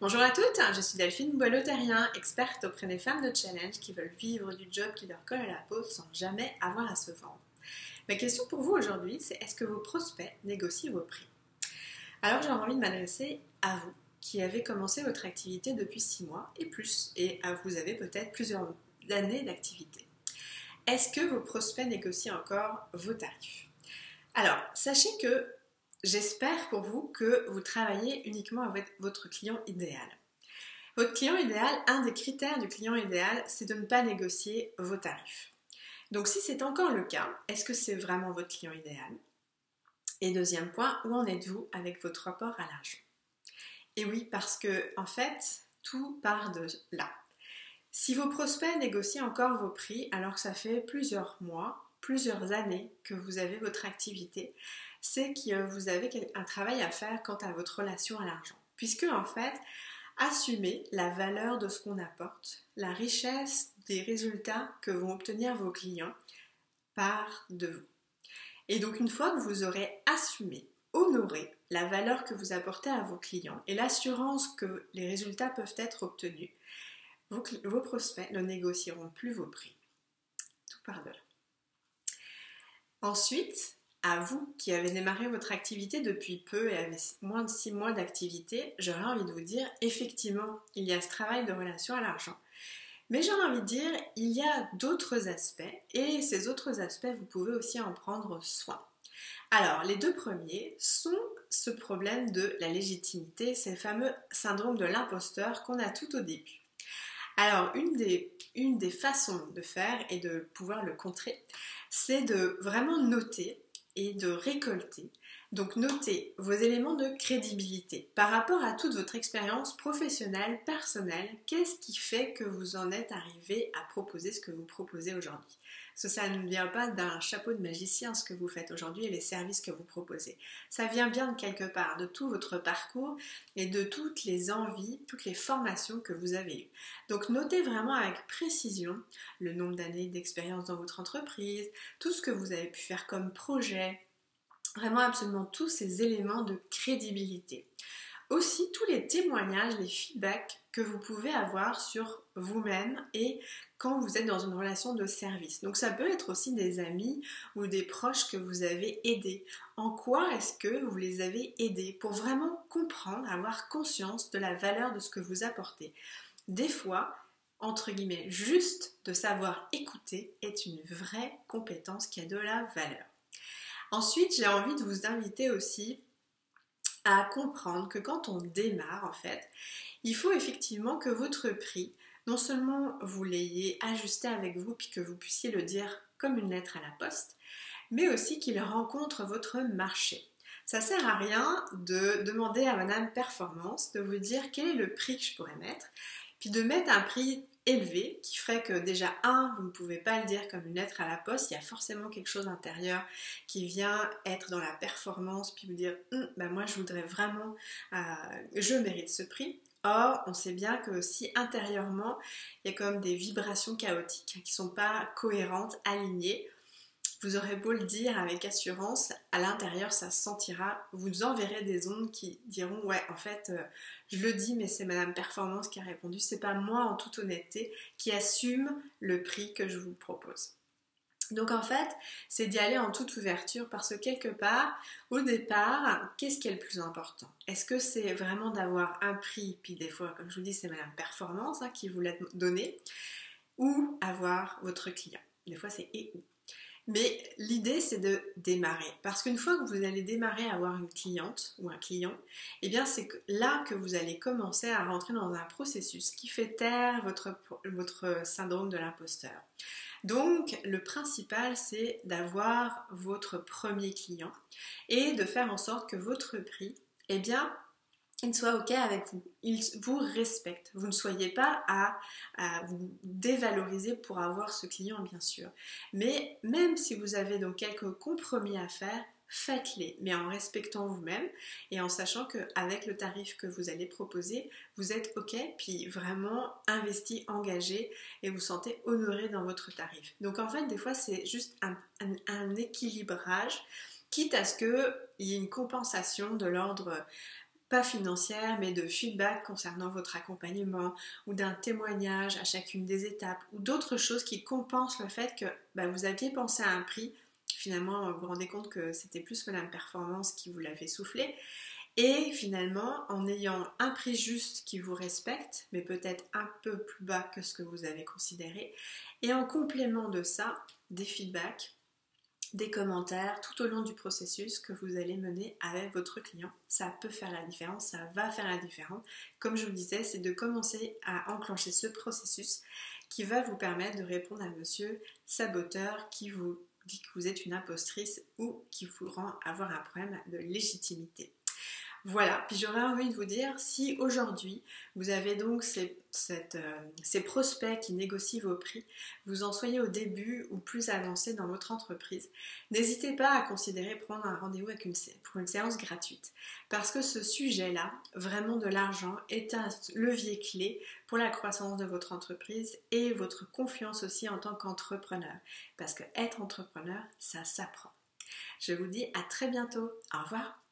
Bonjour à toutes, je suis Delphine Boileau-Terrien, experte auprès des femmes de challenge qui veulent vivre du job qui leur colle à la peau sans jamais avoir à se vendre. Ma question pour vous aujourd'hui, c'est est-ce que vos prospects négocient vos prix? Alors j'ai envie de m'adresser à vous qui avez commencé votre activité depuis 6 mois et plus, et vous avez peut-être plusieurs années d'activité. Est-ce que vos prospects négocient encore vos tarifs? Alors, sachez que j'espère pour vous que vous travaillez uniquement avec votre client idéal. Votre client idéal, un des critères du client idéal, c'est de ne pas négocier vos tarifs. Donc si c'est encore le cas, est-ce que c'est vraiment votre client idéal? Et deuxième point, où en êtes-vous avec votre rapport à l'argent? Et oui, parce que en fait, tout part de là. Si vos prospects négocient encore vos prix alors que ça fait plusieurs mois, plusieurs années que vous avez votre activité, c'est que vous avez un travail à faire quant à votre relation à l'argent. Puisque en fait, assumer la valeur de ce qu'on apporte, la richesse des résultats que vont obtenir vos clients part de vous. Et donc une fois que vous aurez assumé, honoré la valeur que vous apportez à vos clients et l'assurance que les résultats peuvent être obtenus, vos prospects ne négocieront plus vos prix. Tout part de là. Ensuite, à vous qui avez démarré votre activité depuis peu et avez moins de 6 mois d'activité, j'aurais envie de vous dire, effectivement, il y a ce travail de relation à l'argent. Mais j'aurais envie de dire, il y a d'autres aspects et ces autres aspects, vous pouvez aussi en prendre soin. Alors, les deux premiers sont ce problème de la légitimité, c'est le fameux syndrome de l'imposteur qu'on a tout au début. Alors, une des façons de faire et de pouvoir le contrer, c'est de vraiment noter et de récolter. Donc, notez vos éléments de crédibilité par rapport à toute votre expérience professionnelle, personnelle. Qu'est-ce qui fait que vous en êtes arrivé à proposer ce que vous proposez aujourd'hui? Parce que ça ne vient pas d'un chapeau de magicien ce que vous faites aujourd'hui et les services que vous proposez. Ça vient bien de quelque part, de tout votre parcours et de toutes les envies, toutes les formations que vous avez eues. Donc notez vraiment avec précision le nombre d'années d'expérience dans votre entreprise, tout ce que vous avez pu faire comme projet, vraiment absolument tous ces éléments de crédibilité. Aussi tous les témoignages, les feedbacks que vous pouvez avoir sur vous-même et quand vous êtes dans une relation de service. Donc ça peut être aussi des amis ou des proches que vous avez aidés. En quoi est-ce que vous les avez aidés pour vraiment comprendre, avoir conscience de la valeur de ce que vous apportez. Des fois, entre guillemets, juste de savoir écouter est une vraie compétence qui a de la valeur. Ensuite, j'ai envie de vous inviter aussi à comprendre que quand on démarre, en fait, il faut effectivement que votre prix, non seulement vous l'ayez ajusté avec vous, puis que vous puissiez le dire comme une lettre à la poste, mais aussi qu'il rencontre votre marché. Ça sert à rien de demander à Madame Performance de vous dire quel est le prix que je pourrais mettre, puis de mettre un prix élevé qui ferait que déjà, vous ne pouvez pas le dire comme une lettre à la poste, il y a forcément quelque chose intérieur qui vient être dans la performance, puis vous dire, moi je voudrais vraiment, je mérite ce prix. Or, on sait bien que si intérieurement, il y a comme des vibrations chaotiques qui ne sont pas cohérentes, alignées, vous aurez beau le dire avec assurance, à l'intérieur ça se sentira, vous enverrez des ondes qui diront ouais en fait je le dis mais c'est Madame Performance qui a répondu, c'est pas moi en toute honnêteté qui assume le prix que je vous propose. Donc en fait c'est d'y aller en toute ouverture parce que quelque part au départ qu'est-ce qui est le plus important? Est-ce que c'est vraiment d'avoir un prix, puis des fois comme je vous dis c'est Madame Performance qui vous l'a donné, ou avoir votre client? Des fois c'est et ou. Mais l'idée, c'est de démarrer. Parce qu'une fois que vous allez démarrer à avoir une cliente ou un client, eh bien, c'est là que vous allez commencer à rentrer dans un processus qui fait taire votre syndrome de l'imposteur. Donc, le principal, c'est d'avoir votre premier client et de faire en sorte que votre prix, eh bien, il soit ok avec vous, il vous respecte, vous ne soyez pas à vous dévaloriser pour avoir ce client bien sûr, mais même si vous avez donc quelques compromis à faire, faites-les, mais en respectant vous-même et en sachant qu'avec le tarif que vous allez proposer, vous êtes ok, puis vraiment investi, engagé et vous sentez honoré dans votre tarif. Donc en fait des fois c'est juste un équilibrage, quitte à ce qu'il y ait une compensation de l'ordre pas financière, mais de feedback concernant votre accompagnement ou d'un témoignage à chacune des étapes ou d'autres choses qui compensent le fait que vous aviez pensé à un prix. Finalement, vous vous rendez compte que c'était plus Madame Performance qui vous l'avait soufflé. Et finalement, en ayant un prix juste qui vous respecte, mais peut-être un peu plus bas que ce que vous avez considéré, et en complément de ça, des feedbacks, des commentaires tout au long du processus que vous allez mener avec votre client. Ça peut faire la différence, ça va faire la différence. Comme je vous le disais, c'est de commencer à enclencher ce processus qui va vous permettre de répondre à monsieur saboteur qui vous dit que vous êtes une impostrice ou qui vous rend avoir un problème de légitimité. Voilà, puis j'aurais envie de vous dire, si aujourd'hui vous avez donc ces prospects qui négocient vos prix, vous en soyez au début ou plus avancé dans votre entreprise, n'hésitez pas à considérer prendre un rendez-vous pour une séance gratuite. Parce que ce sujet-là, vraiment de l'argent, est un levier clé pour la croissance de votre entreprise et votre confiance aussi en tant qu'entrepreneur. Parce que être entrepreneur, ça s'apprend. Je vous dis à très bientôt. Au revoir.